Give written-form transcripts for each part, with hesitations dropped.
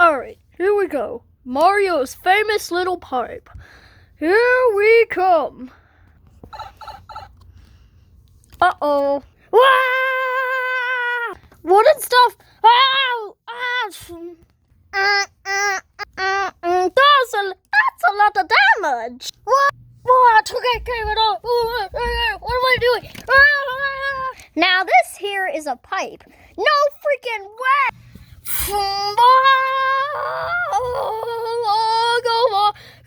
Alright, here we go. Mario's famous little pipe. Here we come. Uh-oh. Wah! Wooden stuff. Ow! That's a lot of damage. What? Okay, what am I doing? Now this here is a pipe. No freaking way!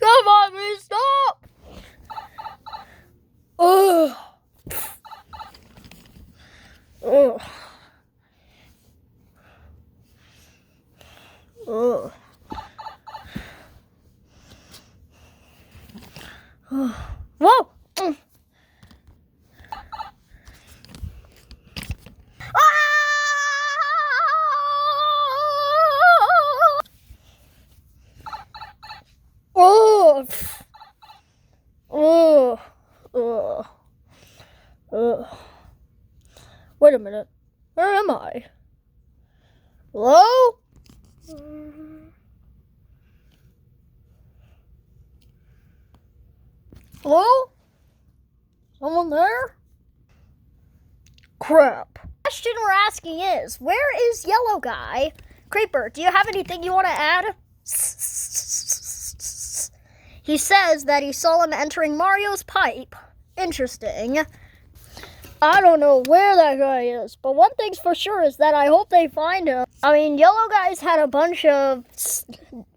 Come on, please stop! Ugh. Ugh. Ugh. Whoa! Oh! Oh! Oh! Oh! Wait a minute. Where am I? Hello? Hello? Someone there? Crap. The question we're asking is, where is Yellow Guy? Creeper, do you have anything you want to add? He says that he saw him entering Mario's pipe. Interesting. I don't know where that guy is, but one thing's for sure is that I hope they find him. I mean, Yellow Guy's had a bunch of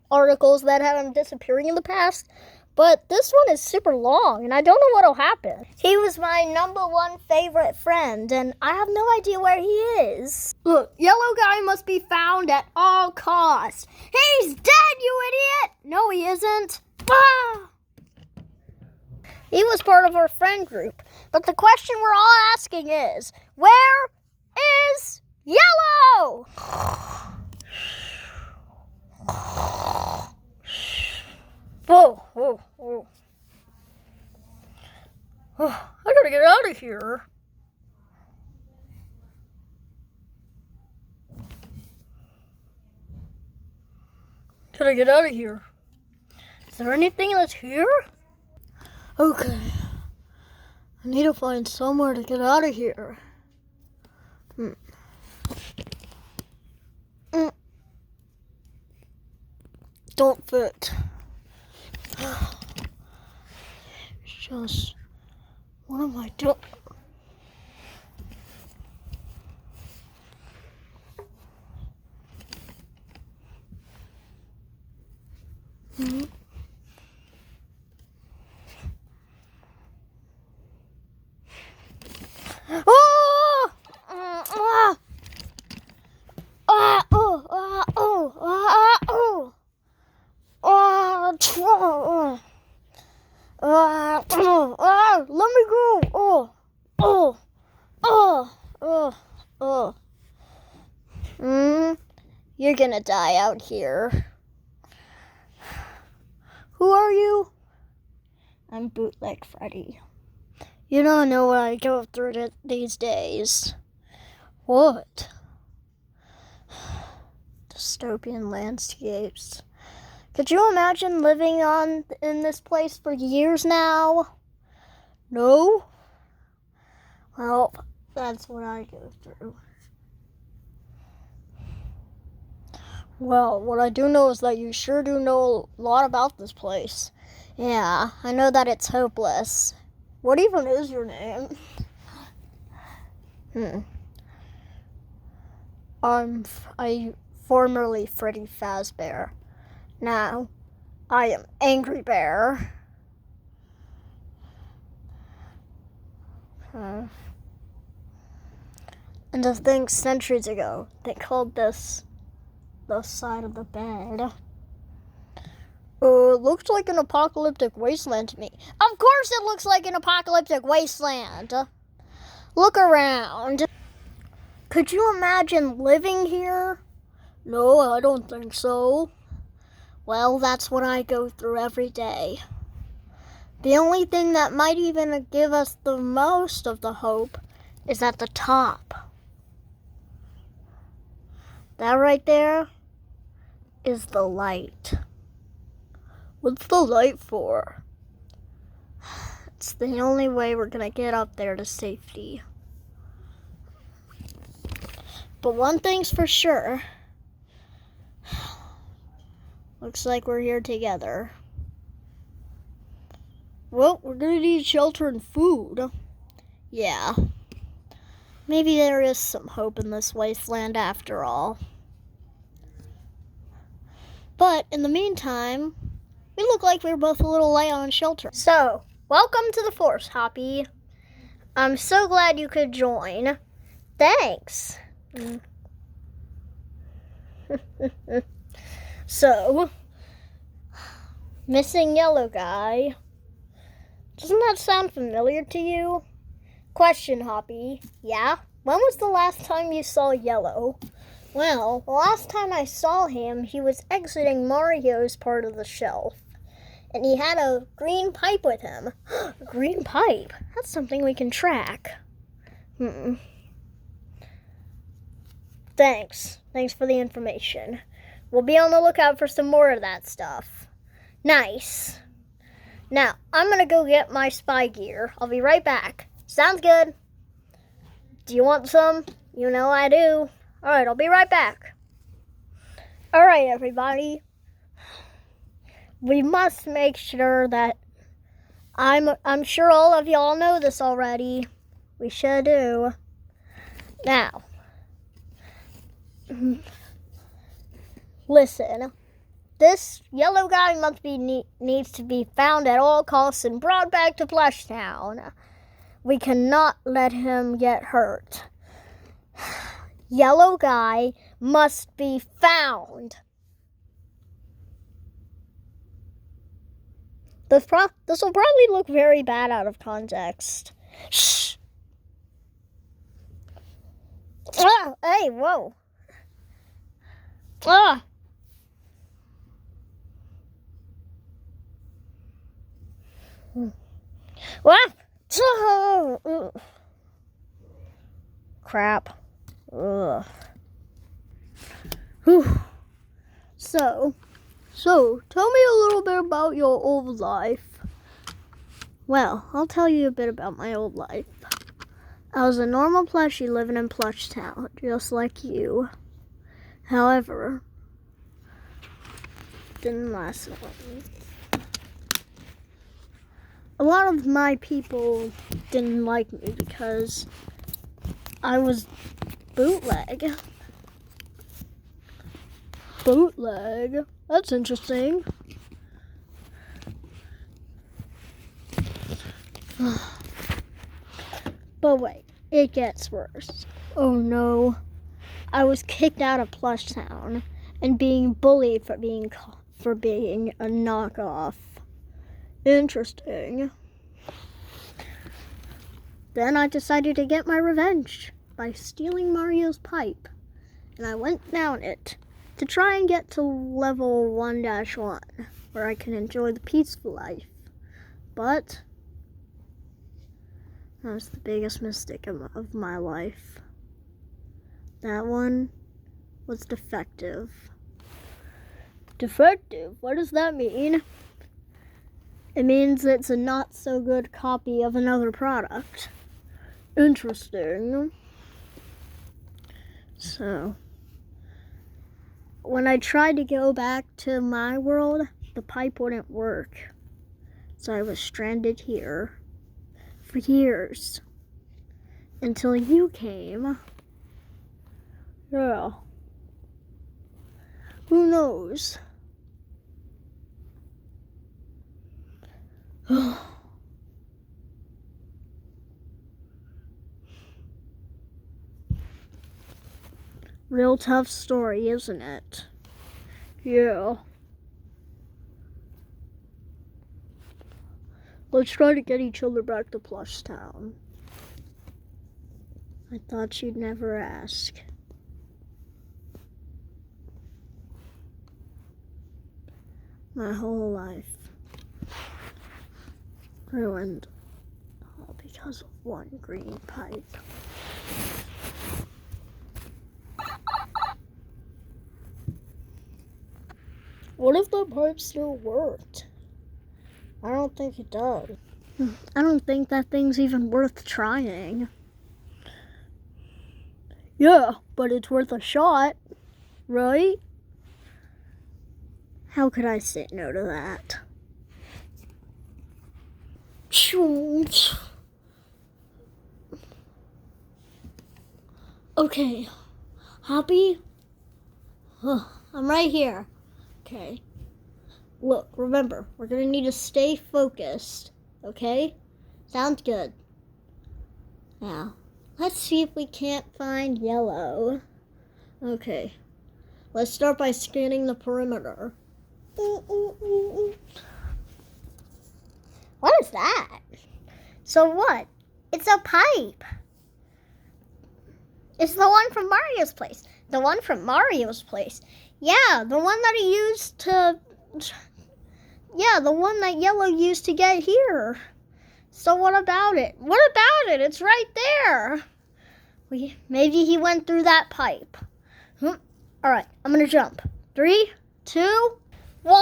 articles that have him disappearing in the past, but this one is super long, and I don't know what'll happen. He was my #1 favorite friend, and I have no idea where he is. Look, Yellow Guy must be found at all costs. He's dead, you idiot! No, he isn't. Ah! He was part of our friend group, but the question we're all asking is, where is Yellow? Whoa, whoa, whoa. Oh, I gotta get out of here. Gotta get out of here. Is there anything that's here? Okay. I need to find somewhere to get out of here. Don't fit. It's just, what am I doing? Let me go. You're gonna die out here. Who are you? I'm Bootleg Freddy. You don't know what I go through these days. What? Dystopian landscapes. Could you imagine living in this place for years now? No? Well, that's what I go through. Well, what I do know is that you sure do know a lot about this place. Yeah, I know that it's hopeless. What even is your name? I formerly Freddy Fazbear. Now, I am Angry Bear. And to think centuries ago, they called this the side of the bed. It looks like an apocalyptic wasteland to me. Of course it looks like an apocalyptic wasteland. Look around. Could you imagine living here? No, I don't think so. Well, that's what I go through every day. The only thing that might even give us the most of the hope is at the top. That right there, is the light. What's the light for? It's the only way we're gonna get up there to safety. But one thing's for sure. Looks like we're here together. Well, we're gonna need shelter and food. Yeah. Maybe there is some hope in this wasteland after all. But in the meantime, we look like we're both a little light on shelter. So, welcome to the Force, Hoppy. I'm so glad you could join. Thanks. So, missing yellow guy. Doesn't that sound familiar to you? Question, Hoppy. Yeah? When was the last time you saw Yellow? Well, the last time I saw him, he was exiting Mario's part of the shelf. And he had a green pipe with him. A green pipe? That's something we can track. Thanks. Thanks for the information. We'll be on the lookout for some more of that stuff. Nice. Now, I'm gonna go get my spy gear. I'll be right back. Sounds good. Do you want some? You know I do. Alright, I'll be right back. Alright, everybody. We must make sure that I'm sure all of y'all know this already. We sure do. Now, listen. This yellow guy needs to be found at all costs and brought back to Plush Town. We cannot let him get hurt. Yellow guy must be found. This will probably look very bad out of context. Shh. Ah, hey, whoa. Ah. What? Crap. Ugh. Whew. So, tell me a little bit about your old life. Well, I'll tell you a bit about my old life. I was a normal plushie living in Plush Town, just like you. However, didn't last long. A lot of my people didn't like me because I was bootleg. Bootleg? That's interesting. But wait, it gets worse. Oh no. I was kicked out of Plush Town and being bullied for being a knockoff. Interesting. Then I decided to get my revenge by stealing Mario's pipe. And I went down it to try and get to level 1-1, where I can enjoy the peaceful life. But that was the biggest mistake of my life. That one was defective. Defective? What does that mean? It means it's a not so good copy of another product. Interesting. So, when I tried to go back to my world, the pipe wouldn't work. So I was stranded here for years. Until you came. Yeah. Who knows? Real tough story, isn't it? Yeah. Let's try to get each other back to Plush Town. I thought you'd never ask. My whole life ruined all because of one green pipe. What if the pipe still worked? I don't think it does. I don't think that thing's even worth trying. Yeah, but it's worth a shot, right? How could I say no to that? Okay, happy? I'm right here. Okay. Look, remember, we're gonna need to stay focused, okay? Sounds good. Now, let's see if we can't find yellow. Okay. Let's start by scanning the perimeter. What is that? So what? It's a pipe. It's the one from Mario's place. The one from Mario's place. Yeah, the one that he used to... Yeah, the one that Yellow used to get here. So what about it? What about it? It's right there. Maybe he went through that pipe. All right, I'm going to jump. 3, 2, 1.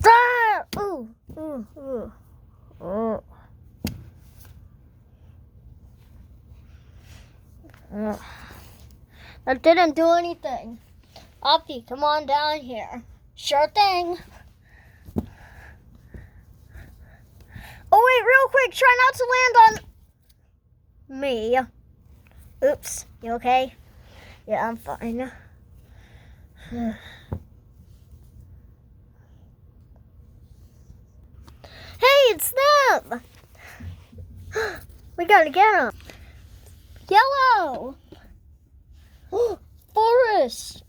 Ah! Ooh, ooh, ooh. Oh. That didn't do anything. Oppie, come on down here. Sure thing. Oh wait, real quick, try not to land on me. Oops, you okay? Yeah, I'm fine. Hey, it's them! We gotta get them. Yellow! Forest!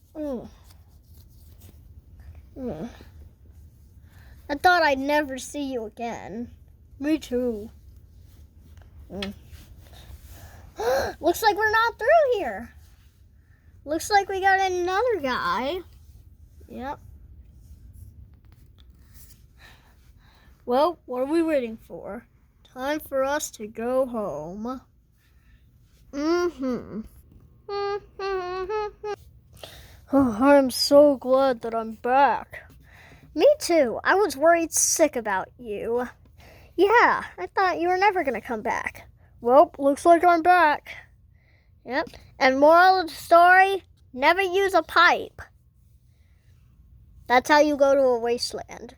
I thought I'd never see you again. Me too. Looks like we're not through here. Looks like we got another guy. Yep. Well, what are we waiting for? Time for us to go home. Oh, I'm so glad that I'm back. Me too. I was worried sick about you. Yeah, I thought you were never going to come back. Well, looks like I'm back. Yep. And moral of the story, never use a pipe. That's how you go to a wasteland.